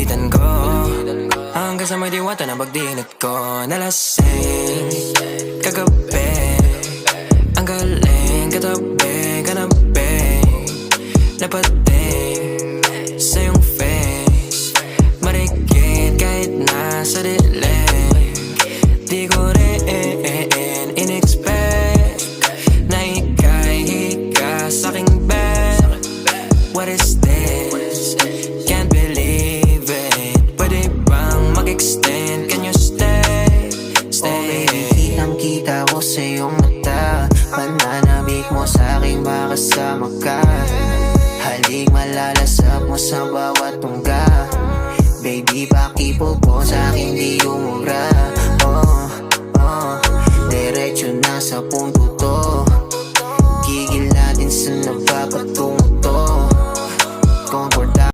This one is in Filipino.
pilitan ko hanggang sa may diwata na pagdinat ko. Nalasing kagabi, ang galing katabi, kanabi napating sa iyong face, marikit kahit nasa dilim. Di ko rin in-expect na ika'y hika sa'king bed. What is this? Can't believe it. Pwede bang mag-extend? Can you stay? Stay. Kitang-kita ko sa iyong mata, pananamig mo sa'king makasama ka. Halik malalasap mo sa bawat tungga. Baby, pakipog mo sa'king di umubra. Diretso na sa punto